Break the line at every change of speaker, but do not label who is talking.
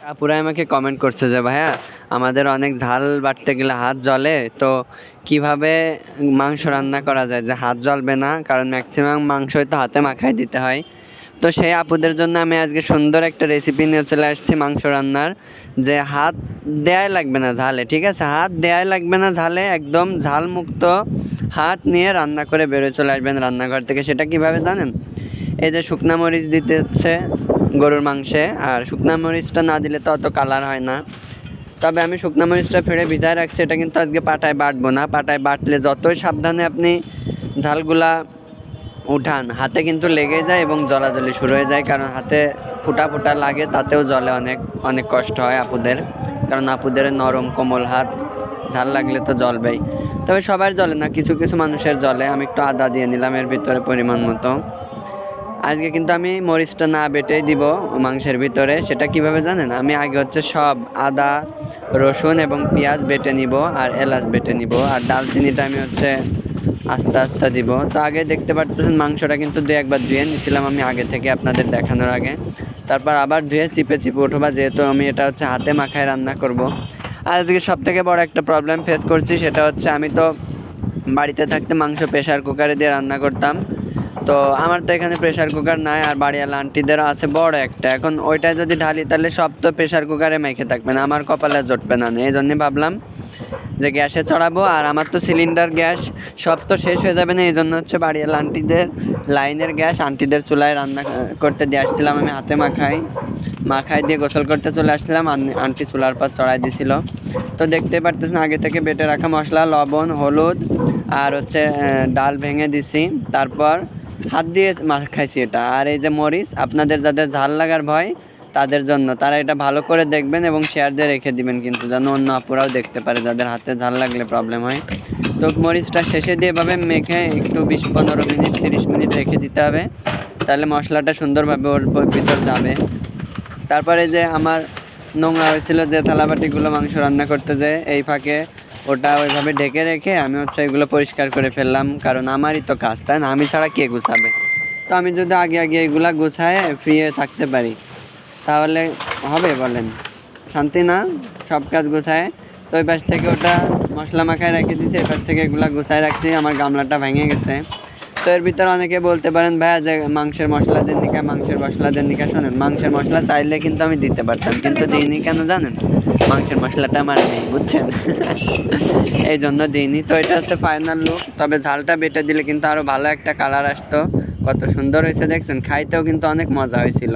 আপুরা আমাকে কমেন্ট করছে যে ভাইয়া আমাদের অনেক ঝাল বাটতে গেলে হাত জ্বলে, তো কিভাবে মাংস রান্না করা যায় যে হাত জ্বলবে না, কারণ ম্যাক্সিমাম মাংসই তো হাতে মাখায় দিতে হয়। তো সেই আপুদের জন্য আমি আজকে সুন্দর একটা রেসিপি নিয়ে চলে আসছি মাংস রান্নার, যে হাত দেয়াই লাগবে না ঝালে। ঠিক আছে, হাত দেয়াই লাগবে না ঝালে, একদম ঝাল মুক্ত হাত নিয়ে রান্না করে বেরোয় চলে আসবেন রান্নাঘর থেকে। সেটা কিভাবে জানেন? এই যে শুকনা মরিচ দিতে হচ্ছে গরুর মাংসে, আর শুকনা মরিচটা না দিলে তো অত কালার হয় না। তবে আমি শুকনা মরিচটা ফেড়ে ভিজায় রাখছি, এটা কিন্তু আজকে পাটায় বাটবো না। পাটায় বাটলে যতই সাবধানে আপনি ঝালগুলা উঠান, হাতে কিন্তু লেগে যায় এবং জ্বলাজ্বলি শুরু হয়ে যায়, কারণ হাতে ফুটা ফুটা লাগে, তাতেও জ্বলে, অনেক অনেক কষ্ট হয় আপুদের, কারণ আপুদের নরম কোমল হাত, ঝাল লাগলে তো জ্বলবেই। তবে সবার জ্বলে না, কিছু কিছু মানুষের জ্বলে। আমি একটু আদা দিয়ে নিলাম এর ভিতরে পরিমাণ মতো। আজকে কিন্তু আমি মরিচটা না বেটেই দিব মাংসের ভিতরে। সেটা কিভাবে জানেন? আমি আগে হচ্ছে সব আদা, রসুন এবং পেঁয়াজ বেটে নিব, আর এলাচ বেটে নিব, আর দালচিনিটা আমি হচ্ছে আস্তে আস্তে দিব। তো আগে দেখতে পারতেছেন মাংসটা কিন্তু একবার ধুয়ে নিয়েছিলাম আমি আগে থেকে আপনাদের দেখানোর আগে। তারপর আবার ধুয়ে চিপে চিপে উঠবা, যেহেতু আমি এটা হচ্ছে হাতে মাখায় রান্না করব। আর আজকে সবথেকে বড় একটা প্রবলেম ফেস করছি, সেটা হচ্ছে আমি তো বাড়িতে থাকতে মাংস প্রেশার কুকারে দিয়ে রান্না করতাম। তো আমার তো এখানে প্রেশার কুকার নাই, আর বাড়িওয়ালা আন্টিদেরও আছে বড় একটা। এখন ওইটা যদি ঢালি তাহলে সব তো প্রেশার কুকারে মেখে থাকবে না, আমার কপালে জুটবে না। এই জন্যই ভাবলাম যে গ্যাসে চড়াবো, আর আমার তো সিলিন্ডার গ্যাস সব তো শেষ হয়ে যাবে না। এই জন্য হচ্ছে বাড়িওয়ালা আন্টিদের লাইনের গ্যাস আন্টিদের চুলায় রান্না করতে দিয়ে আসছিলাম। আমি হাতে মাখাই দিয়ে গোসল করতে চলে আসছিলাম, আন্টি চুলার পর চড়াই দিছিল। তো দেখতে পারতেছেন আগে থেকে বেটে রাখা মশলা, লবণ, হলুদ, আর হচ্ছে ডাল ভেঙে দিছি, তারপর হাত দিয়ে মাখাইছি এটা। আর এই যে মরিচ, আপনাদের যাদের ঝাল লাগার ভয় তাদের জন্য, তারা এটা ভালো করে দেখবেন এবং শেয়ার দিয়ে রেখে দিবেন, কিন্তু যেন অন্য আপুরাও দেখতে পারে যাদের হাতে ঝাল লাগলে প্রবলেম হয়। তো মরিচটা শেষে দিয়ে এভাবে মেখে একটু 20-15 মিনিট 30 মিনিট রেখে দিতে হবে, তাহলে মশলাটা সুন্দরভাবে ওর ভিতর যাবে। তারপরে যে আমার নোংরা হয়েছিল যে থালাবাটিগুলো মাংস রান্না করতে যেয়ে, এই ফাঁকে ওটা ওইভাবে ঢেকে রেখে আমি হচ্ছে এগুলো পরিষ্কার করে ফেললাম, কারণ আমারই তো কাজ, তাই না? আমি ছাড়া কে গুছাবে? তো আমি যদি আগে আগে এগুলা গুছায় ফ্রি হয়ে থাকতে পারি তাহলে হবে বলেন? শান্তি না? সব কাজ গুছায়। তো ওই পাশ থেকে ওটা মশলা মাখায় রেখে দিয়েছি, এই পাশ থেকে এগুলা গুছায় রাখছি। আমার গামলাটা ভেঙে গেছে। তো এর ভিতরে অনেকে বলতে পারেন ভাইয়া যে মাংসের মশলা দেন নিকা, মাংসের মশলা দেন নিকা। শোনেন, মাংসের মশলা চাইলে কিন্তু আমি দিতে পারতাম, কিন্তু দিইনি। কেন জানেন? মাংসের মশলাটা আমার নেই, বুঝছেন? এই জন্য দিইনি। তো এটা হচ্ছে ফাইনাল লুক। তবে ঝালটা বেটে দিলে কিন্তু আরও ভালো একটা কালার আসতো। কত সুন্দর হয়েছে দেখছেন, খাইতেও কিন্তু অনেক মজা হয়েছিল।